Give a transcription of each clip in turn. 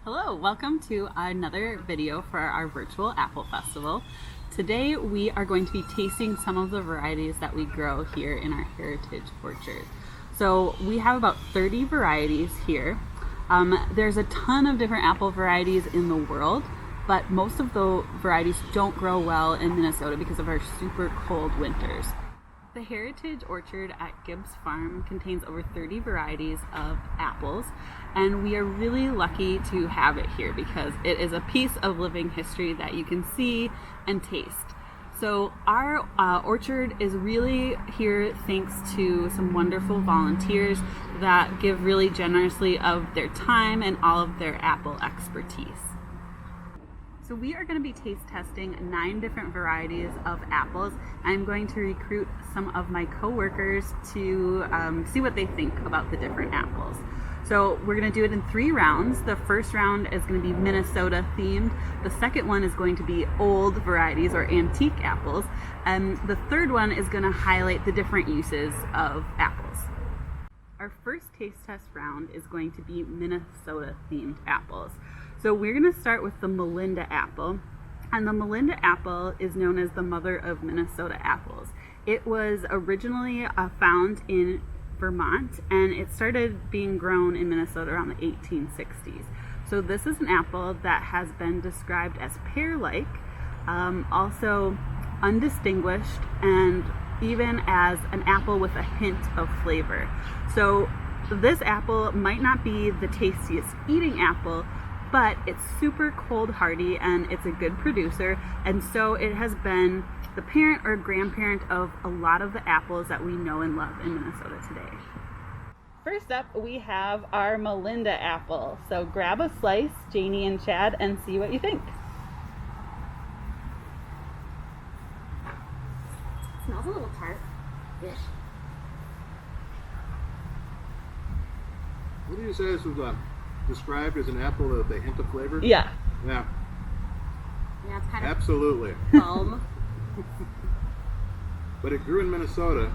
Hello, welcome to another video for our virtual apple festival. Today we are going to be tasting some of the varieties that we grow here in our heritage orchard. So we have about 30 varieties here. There's a ton of different apple varieties in the world, but most of the varieties don't grow well in Minnesota because of our super cold winters. The Heritage Orchard at Gibbs Farm contains over 30 varieties of apples, and we are really lucky to have it here because it is a piece of living history that you can see and taste. So our orchard is really here thanks to some wonderful volunteers that give really generously of their time and all of their apple expertise. So we are going to be taste testing 9 different varieties of apples. I'm going to recruit some of my co-workers to see what they think about the different apples. So we're going to do it in 3 rounds. The first round is going to be Minnesota themed. The second one is going to be old varieties or antique apples. And the third one is going to highlight the different uses of apples. Our first taste test round is going to be Minnesota themed apples. So we're going to start with the Melinda apple, and the Melinda apple is known as the mother of Minnesota apples. It was originally found in Vermont, and it started being grown in Minnesota around the 1860s. So this is an apple that has been described as pear-like, also undistinguished, and even as an apple with a hint of flavor. So this apple might not be the tastiest eating apple, but it's super cold hardy and it's a good producer, and so it has been the parent or grandparent of a lot of the apples that we know and love in Minnesota today. First up, we have our Melinda apple. So grab a slice, Janie and Chad, and see what you think. It smells a little tart-ish. What do you say this was described as an apple with a hint of flavor? Yeah. Yeah. Yeah, it's kind of Absolutely. foam. But it grew in Minnesota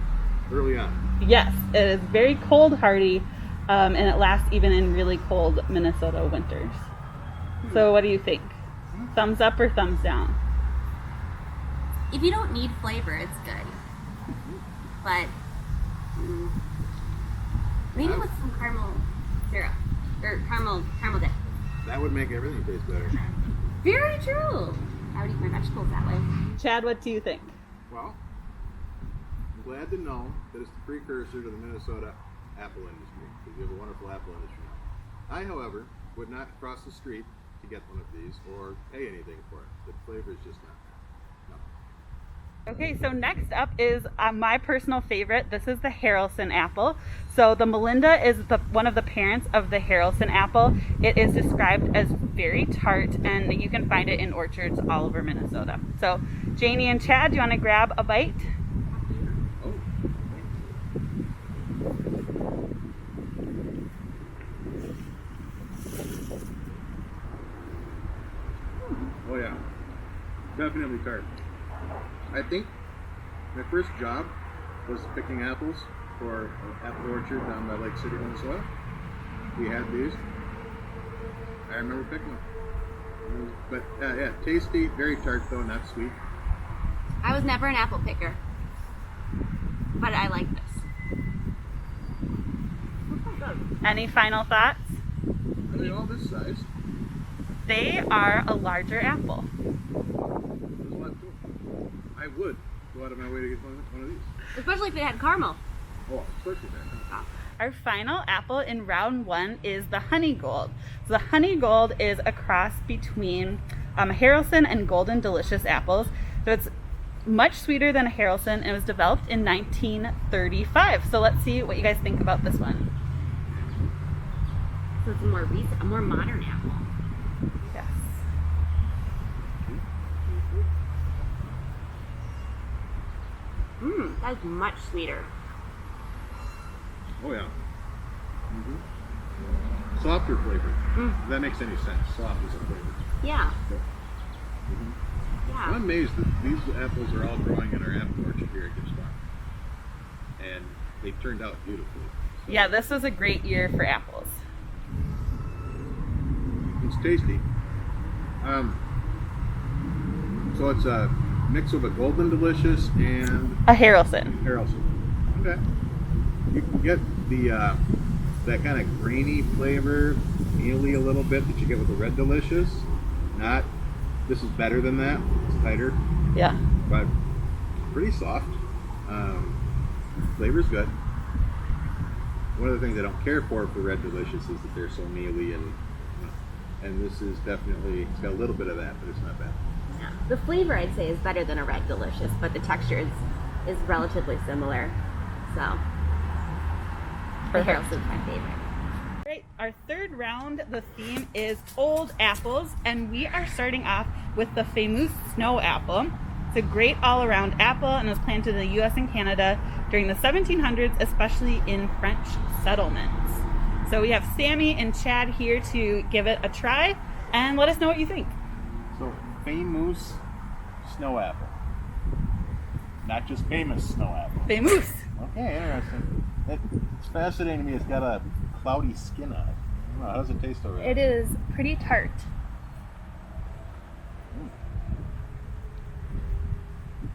early on. Yes, it is very cold hardy, and it lasts even in really cold Minnesota winters. So what do you think? Thumbs up or thumbs down? If you don't need flavor, it's good. But maybe with some caramel syrup or caramel dip. That would make everything taste better. Very true. I would eat my vegetables that way. Chad, what do you think? Well, I'm glad to know that it's the precursor to the Minnesota apple industry, because we have a wonderful apple industry now. I, however, would not cross the street to get one of these or pay anything for it. The flavor is just not there. No. Okay, so next up is my personal favorite. This is the Haralson apple. So the Melinda is one of the parents of the Haralson apple. It is described as very tart, and you can find it in orchards all over Minnesota. So Janie and Chad, do you want to grab a bite? Oh. Oh yeah. Definitely tart. I think my first job was picking apples for an apple orchard down by Lake City, Minnesota. We had these. I remember picking them. But yeah, tasty, very tart though, not sweet. I was never an apple picker, but I like this. Any final thoughts? Are they all this size? They are a larger apple. There's a lot to them. I would go out of my way to get one of these. Especially if they had caramel. Oh, especially that. Our final apple in round 1 is the Honey Gold. So the Honey Gold is a cross between Haralson and Golden Delicious apples. So it's much sweeter than a Haralson, and it was developed in 1935. So let's see what you guys think about this one. So it's a more modern apple. Yes. That's much sweeter. Oh yeah. Softer flavor. If that makes any sense. Soft is a flavor. Yeah. I'm Yeah. amazed that these apples are all growing in our apple orchard here at Gibbs Farm. And they turned out beautifully. So, Yeah, this was a great year for apples. It's tasty. So it's a mix of a Golden Delicious and A Harrelson. Harrelson. Okay. You can get the that kind of grainy flavor, mealy a little bit that you get with the Red Delicious. This is better than that. It's tighter, Yeah. but pretty soft. Flavor's good. One of the things I don't care for Red Delicious is that they're so mealy and this is definitely, it's got a little bit of that, but it's not bad. Yeah. The flavor I'd say is better than a Red Delicious, but the texture is relatively similar. So the Perfect. Harrelson's my favorite. Right, our third round, the theme is old apples, and we are starting off with the famous snow apple. It's a great all-around apple and was planted in the U.S. and Canada during the 1700s, especially in French settlements. So we have Sammy and Chad here to give it a try and let us know what you think. So, famous snow apple. Not just famous snow apple. Famous. Okay, interesting. It's fascinating to me. It's got a cloudy skin on it. I don't know, how does it taste over there? It is pretty tart.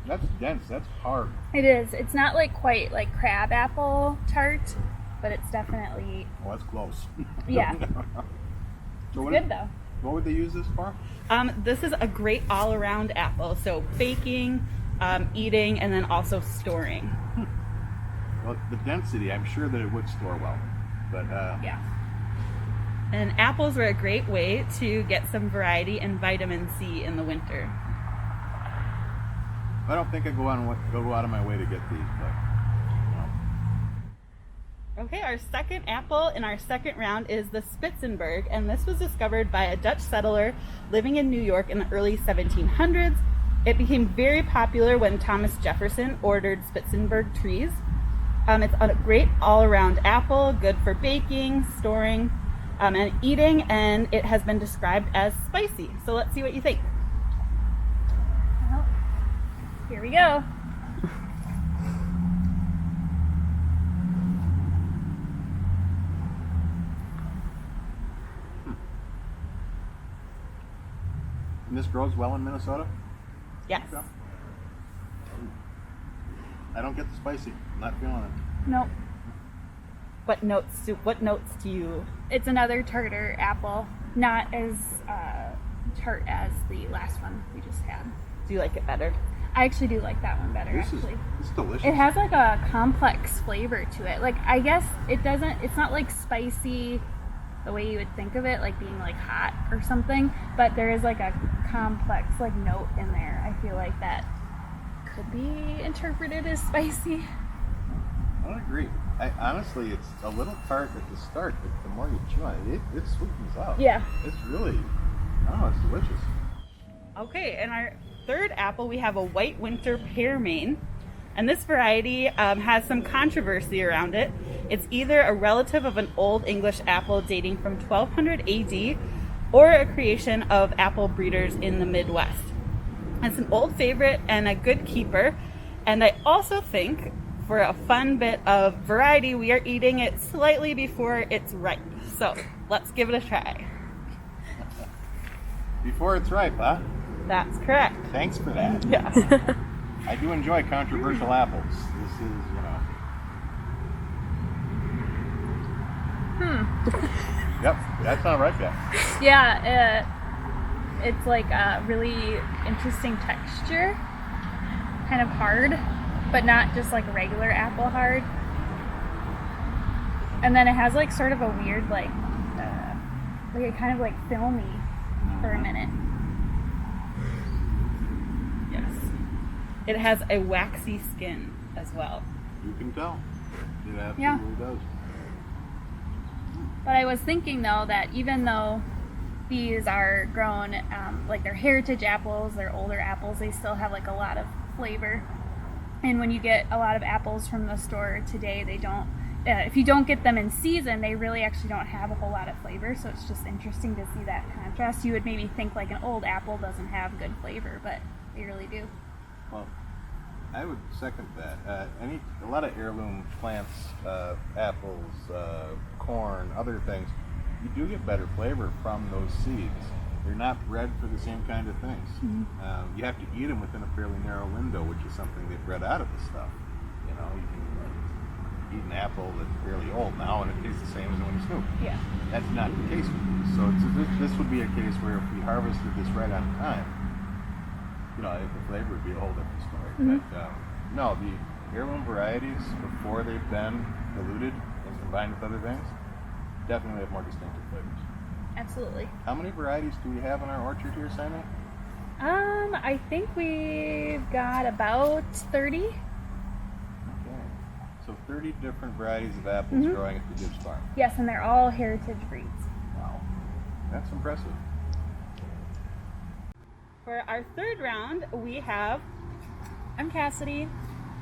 That's dense. That's hard. It is. It's not like quite like crab apple tart, but it's definitely Oh, that's close. yeah. So what Good though. What would they use this for? This is a great all-around apple, so baking, eating, and then also storing. Well, the density, I'm sure that it would store well. But Yeah. And apples are a great way to get some variety and vitamin C in the winter. I don't think I go out of my way to get these, but Okay, our second apple in our second round is the Spitzenberg, and this was discovered by a Dutch settler living in New York in the early 1700s. It became very popular when Thomas Jefferson ordered Spitzenberg trees. It's a great all-around apple, good for baking, storing, and eating, and it has been described as spicy. So let's see what you think. Well, here we go. and this grows well in Minnesota. Yes. Okay. I don't get the spicy. I'm not feeling it. Nope. What notes do you? It's another tartar apple. Not as tart as the last one we just had. Do you like it better? I actually do like that one better, This actually. is delicious. It has like a complex flavor to it. Like, I guess it's not like spicy the way you would think of it, like being like hot or something, but there is like a complex like note in there. I feel like that could be interpreted as spicy. I don't agree. Honestly, it's a little tart at the start, but the more you chew on it, it sweetens up. Yeah. It's really, it's delicious. Okay, and our third apple, we have a white winter pearmain. And this variety has some controversy around it. It's either a relative of an old English apple dating from 1200 AD or a creation of apple breeders in the Midwest. It's an old favorite and a good keeper. And I also think for a fun bit of variety, we are eating it slightly before it's ripe. So let's give it a try. Before it's ripe, huh? That's correct. Thanks for that. Yeah. I do enjoy controversial apples. This is, Yep, that's not ripe yet. Yeah, it's like a really interesting texture, kind of hard, but not just like regular apple hard. And then it has like sort of a weird like it kind of like filmy for a minute. Yes. It has a waxy skin as well. You can tell. It absolutely Yeah. does. But I was thinking though that even though these are grown like they're heritage apples, they're older apples, they still have like a lot of flavor. And when you get a lot of apples from the store today, they don't. If you don't get them in season, they really actually don't have a whole lot of flavor. So it's just interesting to see that contrast. You would maybe think like an old apple doesn't have good flavor, but they really do. Well, I would second that. A lot of heirloom plants, apples, corn, other things, you do get better flavor from those seeds. They're not bred for the same kind of things. You have to eat them within a fairly narrow window, which is something they bred out of the stuff. You know, you can eat an apple that's fairly old now and it tastes the same as when it's new. Yeah. That's not the case with these. So this would be a case where if we harvested this right on time, you know, the flavor would be a whole different story. But no, the heirloom varieties, before they've been diluted and combined with other things, definitely have more distinctive flavors. Absolutely. How many varieties do we have in our orchard here, Simon? I think we've got about 30. Okay. So 30 different varieties of apples growing at the Gibbs Farm. Yes, and they're all heritage breeds. Wow. That's impressive. For our third round, we have, I'm Cassidy.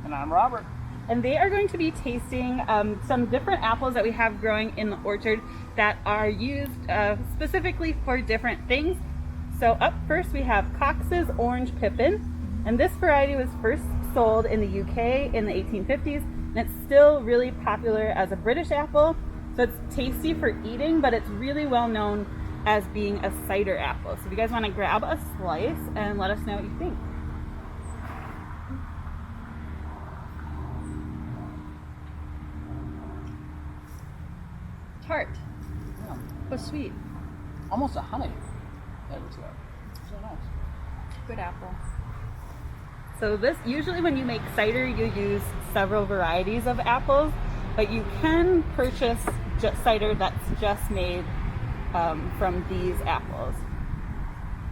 And I'm Robert. and they are going to be tasting some different apples that we have growing in the orchard that are used specifically for different things. So up first we have Cox's Orange Pippin, and this variety was first sold in the UK in the 1850s, and it's still really popular as a British apple. So it's tasty for eating, but it's really well known as being a cider apple. So if you guys want to grab a slice and let us know what you think. Tart, Yeah. but sweet. Almost a honey flavor to it. So nice. Good apple. So this, usually when you make cider, you use several varieties of apples, but you can purchase cider that's just made from these apples.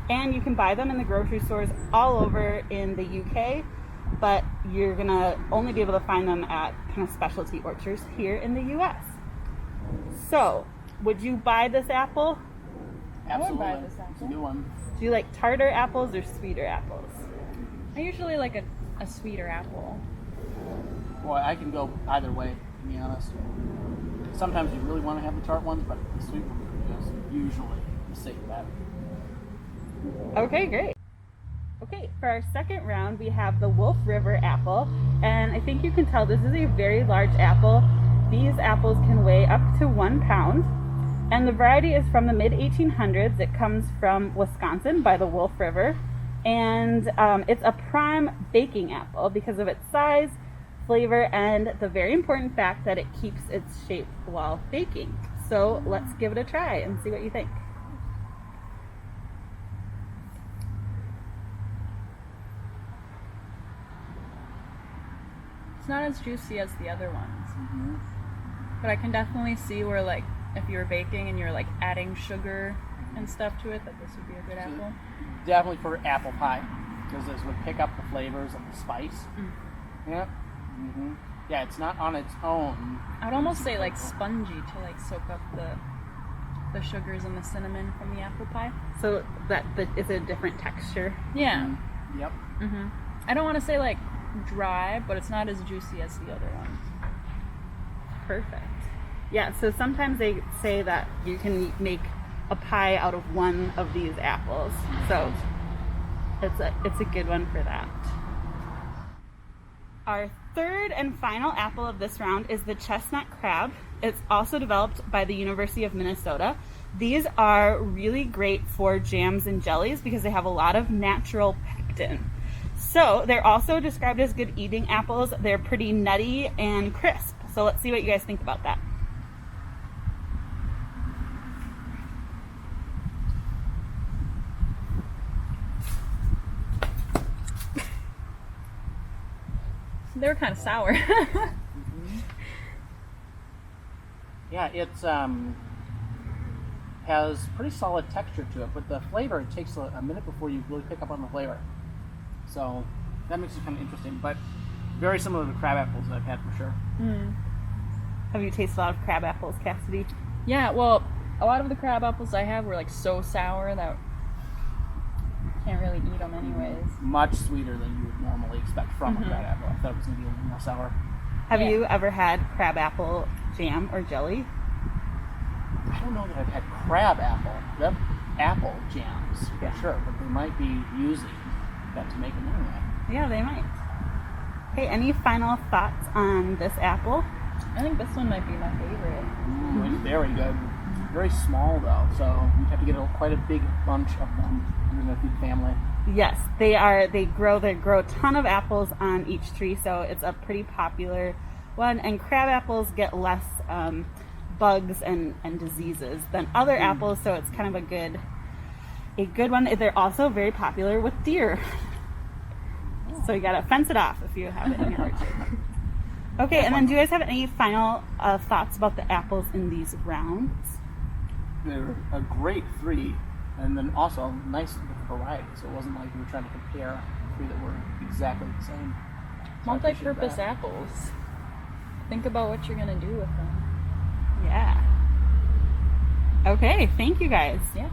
And you can buy them in the grocery stores all over in the UK, but you're gonna only be able to find them at kind of specialty orchards here in the US. So, would you buy this apple? Absolutely. buy this It's a apple. good one. Do you like tartar apples or sweeter apples? I usually like a sweeter apple. Boy, I can go either way, to be honest. Sometimes you really want to have the tart ones, but the sweet ones is usually the safe bet. Okay, great. Okay, for our second round, we have the Wolf River apple, and I think you can tell this is a very large apple. These apples can weigh up to 1 pound, and the variety is from the mid-1800s. It comes from Wisconsin by the Wolf River, and it's a prime baking apple because of its size, flavor, and the very important fact that it keeps its shape while baking. So let's give it a try and see what you think. It's not as juicy as the other ones, but I can definitely see where, like, if you were baking and you're like adding sugar and stuff to it, that this would be a good apple. Definitely for apple pie, because this would pick up the flavors of the spice. Yeah. Yeah, it's not on its own. I'd almost say like spongy to like soak up the sugars and the cinnamon from the apple pie. So that is a different texture. Yeah. Yep. I don't want to say like dry, but it's not as juicy as the other ones. Perfect. Yeah, so sometimes they say that you can make a pie out of one of these apples. So it's a good one for that. Our third and final apple of this round is the chestnut crab. It's also developed by the University of Minnesota. These are really great for jams and jellies because they have a lot of natural pectin. So they're also described as good eating apples. They're pretty nutty and crisp. So let's see what you guys think about that. They were kind of sour. Yeah, it's has pretty solid texture to it, but the flavor, it takes a minute before you really pick up on the flavor. So that makes it kind of interesting, but very similar to crab apples that I've had for sure. Have you tasted a lot of crab apples, Cassidy? Yeah, well, a lot of the crab apples I have were like so sour that can't really eat them anyways. Much sweeter than you would normally expect from a crab apple. I thought it was going to be a little more sour. Have Yeah. you ever had crab apple jam or jelly? I don't know that I've had crab apple. They're apple jams, for Yeah. sure, but they might be using that to make them anyway. Yeah, they might. Okay, any final thoughts on this apple? I think this one might be my favorite. It's very good. very small though, so you have to get quite a big bunch of them. You're gonna feed family. Yes, they are. They grow a ton of apples on each tree, so it's a pretty popular one. And crab apples get less bugs and diseases than other apples, so it's kind of a good one. They're also very popular with deer. So you gotta fence it off if you have it in your orchard. Okay, and then do you guys have any final thoughts about the apples in these rounds? They're a great 3, and then also nice variety. So it wasn't like we were trying to compare 3 that were exactly the same. So I appreciate Multi-purpose that. apples. Think about what you're gonna do with them. Yeah. Okay, thank you guys. Yeah.